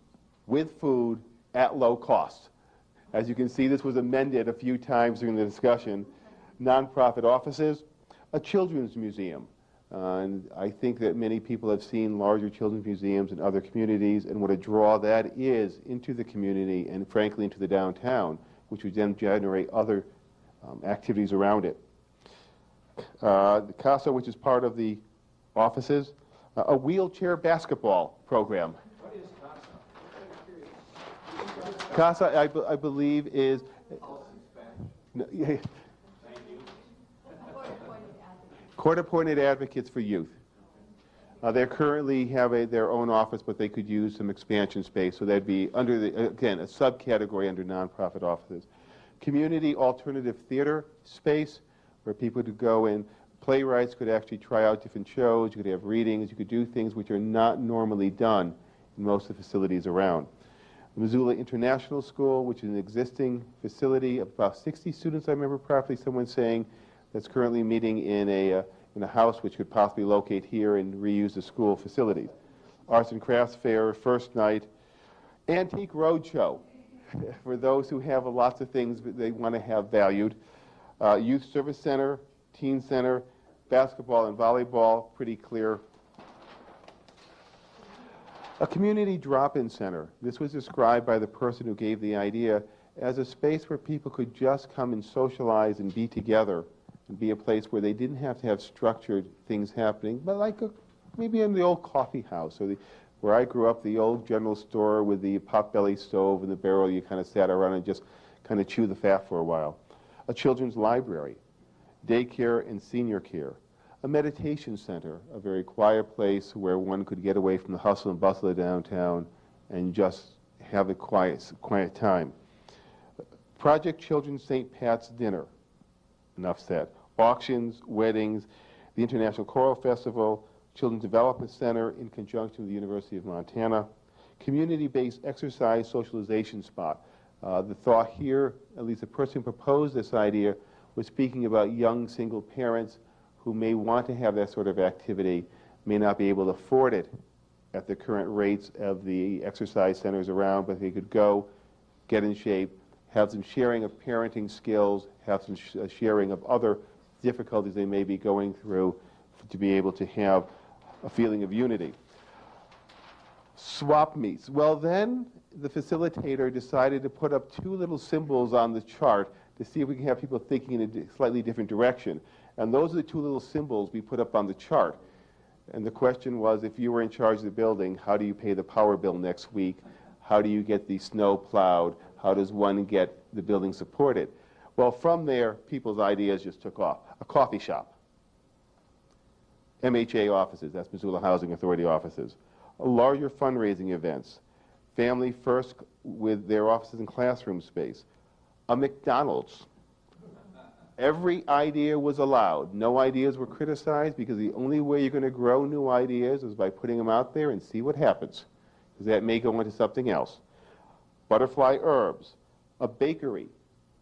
S10: with food at low cost. As you can see, this was amended a few times during the discussion. Nonprofit offices, a children's museum. And I think that many people have seen larger children's museums in other communities, and what a draw that is into the community and frankly into the downtown, which would then generate other activities around it. The CASA, which is part of the offices, a wheelchair basketball program.
S1: What is CASA?
S10: CASA, I believe, is... Court-appointed advocates for youth. They currently have their own office, but they could use some expansion space, so that'd be under the, again, a subcategory under nonprofit offices. Community alternative theater space, where people could go and playwrights could actually try out different shows, you could have readings, you could do things which are not normally done in most of the facilities around. Missoula International School, which is an existing facility of about 60 students, I remember properly someone saying, that's currently meeting in a house which could possibly locate here and reuse the school facilities. Arts and Crafts Fair, first night. Antique Roadshow, for those who have lots of things that they want to have valued. Youth Service Center, Teen Center, basketball and volleyball, pretty clear. A community drop-in center. This was described by the person who gave the idea as a space where people could just come and socialize and be together and be a place where they didn't have to have structured things happening, but like maybe in the old coffee house or where I grew up, the old general store with the potbelly stove and the barrel, you kind of sat around and just kind of chew the fat for a while. A children's library, daycare and senior care. A meditation center, a very quiet place where one could get away from the hustle and bustle of downtown and just have a quiet time. Project Children's St. Pat's Dinner. Enough said. Auctions, weddings, the International Choral Festival, Children's Development Center in conjunction with the University of Montana, community-based exercise socialization spot. The thought here, at least the person who proposed this idea, was speaking about young single parents who may want to have that sort of activity, may not be able to afford it at the current rates of the exercise centers around, but they could go, get in shape, have some sharing of parenting skills, have some sharing of other difficulties they may be going through to be able to have a feeling of unity. Swap meets. Well, then the facilitator decided to put up two little symbols on the chart to see if we can have people thinking in a slightly different direction. And those are the two little symbols we put up on the chart. And the question was, if you were in charge of the building, how do you pay the power bill next week? How do you get the snow plowed? How does one get the building supported? Well, from there, people's ideas just took off. A coffee shop. MHA offices, that's Missoula Housing Authority offices. Larger fundraising events. Family First with their offices and classroom space. A McDonald's. Every idea was allowed. No ideas were criticized because the only way you're going to grow new ideas is by putting them out there and see what happens, because that may go into something else. Butterfly Herbs, a bakery,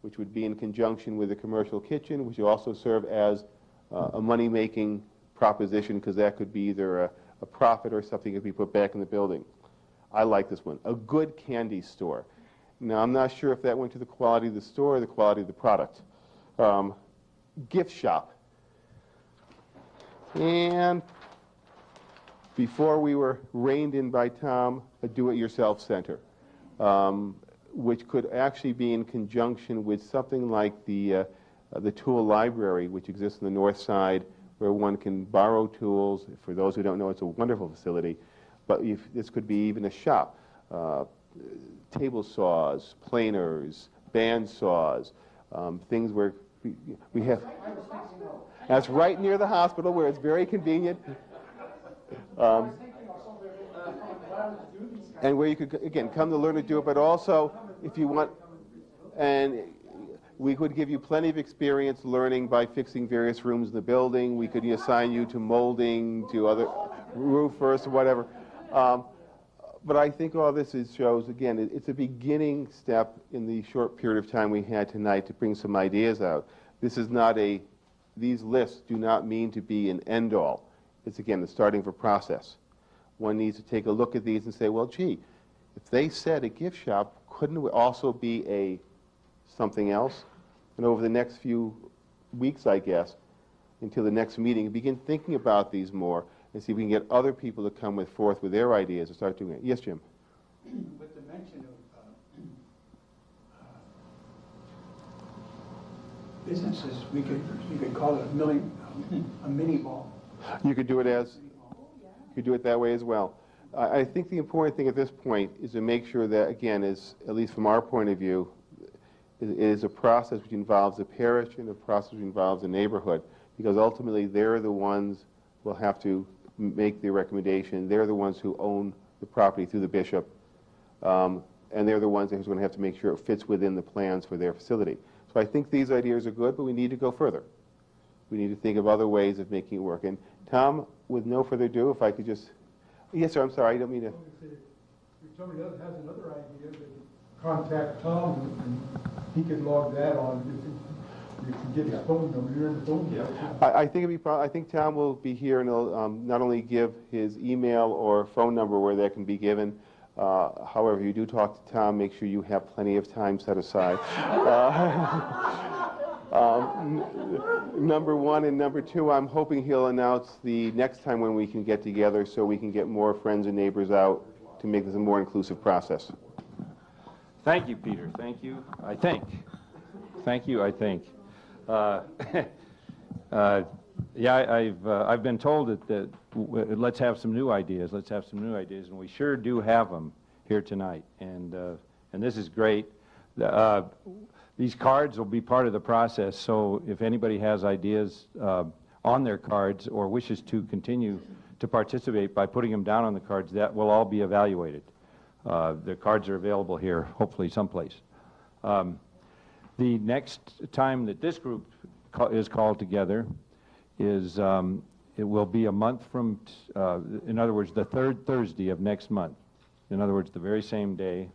S10: which would be in conjunction with a commercial kitchen, which would also serve as a money-making proposition, because that could be either a profit or something that could be put back in the building. I like this one. A good candy store. Now, I'm not sure if that went to the quality of the store or the quality of the product. Gift shop. And before we were reined in by Tom, a do-it-yourself center, which could actually be in conjunction with something like the tool library, which exists on the north side, where one can borrow tools. For those who don't know, it's a wonderful facility. But this could be even a shop. Table saws, planers, band saws, things where we have. That's right near the hospital, where it's very convenient. And where you could, again, come to learn to do it, but also, if you want, and we could give you plenty of experience learning by fixing various rooms in the building. We could assign you to molding, to other roofers, or whatever. But I think all this shows, again, it's a beginning step in the short period of time we had tonight to bring some ideas out. This is not these lists do not mean to be an end-all. It's, again, the starting of a process. One needs to take a look at these and say, well, gee, if they said a gift shop, couldn't it also be something else? And over the next few weeks, I guess, until the next meeting, begin thinking about these more and see if we can get other people to come forth with their ideas and start doing it. Yes, Jim?
S11: With the mention of businesses, you could call it a mini mall.
S10: You could do it that way as well. I think the important thing at this point is to make sure that, again, at least from our point of view, it is a process which involves the parish and a process which involves the neighborhood, because ultimately they're the ones who will have to make the recommendation. They're the ones who own the property through the bishop, and they're the ones who's going to have to make sure it fits within the plans for their facility. So I think these ideas are good, but we need to go further. We need to think of other ways of making it work. And Tom, with no further ado, if I could just... Yes, sir, I'm sorry, I don't mean to...
S12: If somebody else has another idea, they can contact Tom, and he can log that on. You can get his phone number, you're in the phone book.
S10: I think Tom will be here, and he'll not only give his email or phone number where that can be given. However, if you do talk to Tom, make sure you have plenty of time set aside. Number one, and number two, I'm hoping he'll announce the next time when we can get together so we can get more friends and neighbors out to make this a more inclusive process.
S1: Thank you, Peter. Thank you, I think. Thank you, I think. Yeah, I've been told that let's have some new ideas. Let's have some new ideas, and we sure do have them here tonight. And this is great. These cards will be part of the process. So if anybody has ideas on their cards or wishes to continue to participate by putting them down on the cards, that will all be evaluated. The cards are available here, hopefully someplace. The next time that this group is called together is, it will be a month from, in other words, the third Thursday of next month. In other words, the very same day.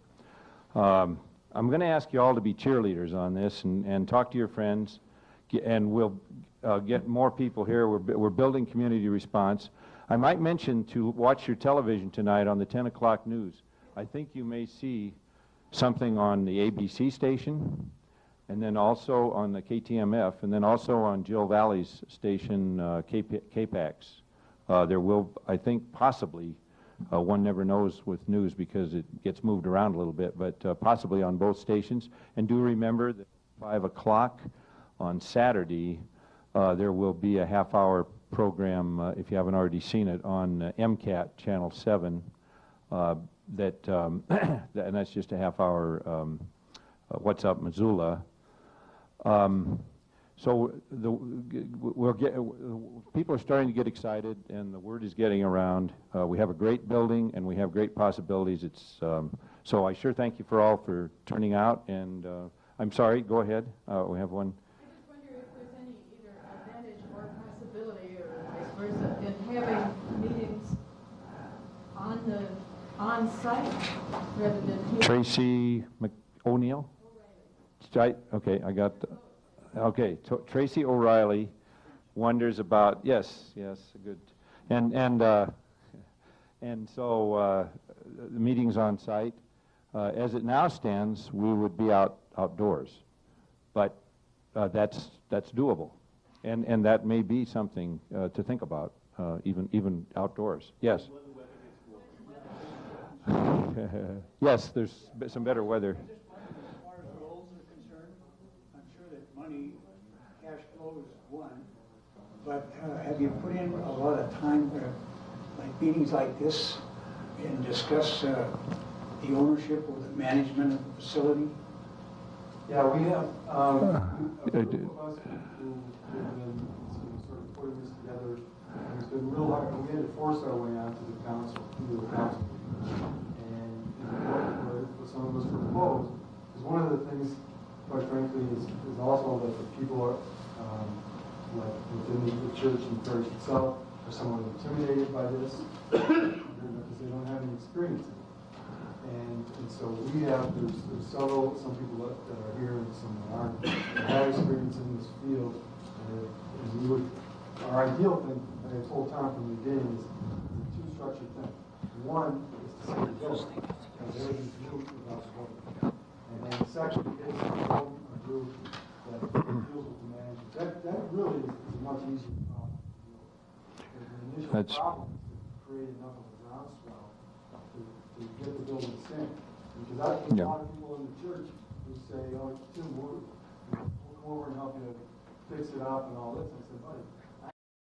S1: I'm going to ask you all to be cheerleaders on this and talk to your friends, and we'll get more people here. We're building community response. I might mention to watch your television tonight on the 10 o'clock news. I think you may see something on the ABC station, and then also on the KTMF, and then also on Jill Valley's station, KPAX. There will, I think, possibly, one never knows with news because it gets moved around a little bit, but possibly on both stations. And do remember that 5 o'clock on Saturday, there will be a half-hour program, if you haven't already seen it, on MCAT Channel 7, and that's just a half-hour What's Up Missoula. So people are starting to get excited, and the word is getting around. We have a great building, and we have great possibilities. So I sure thank you for turning out. And I'm sorry, go ahead. We have one.
S8: I just wonder if there's any either advantage or possibility, or vice versa, in having meetings on-site rather than here.
S1: Tracy O'Neill? Okay, I got the... Okay, Tracy O'Reilly wonders about, yes, good. And so the meeting's on site. As it now stands, we would be outdoors, but that's doable, and that may be something to think about, even outdoors. Yes. Yes, there's some better weather.
S11: Cash flow is one, but have you put in a lot of time for like meetings like this and discuss the ownership or the management of the facility?
S5: Yeah, we have a group of us who have been sort of putting this together. And it's been real hard. We had to force our way onto the council, through the council. And what some of us proposed is one of the things, quite frankly, is also that the people are, like within the church and the parish itself, are somewhat intimidated by this because they don't have any experience in it. And so we have, there's some people that are here and some that aren't, that have experience in this field. And we would, our ideal thing, and I told Tom from the beginning, is a two-structured thing. One is to save the building, because everything's moved without the building. And then the second is to build a group that deals with the management. That really is a much easier problem. The initial
S1: That's-
S5: problem is to create enough of a groundswell to get the building synced. Because I think a lot of people in the church who say, oh, Tim, we'll come over and help you fix it up and all this. I said, buddy,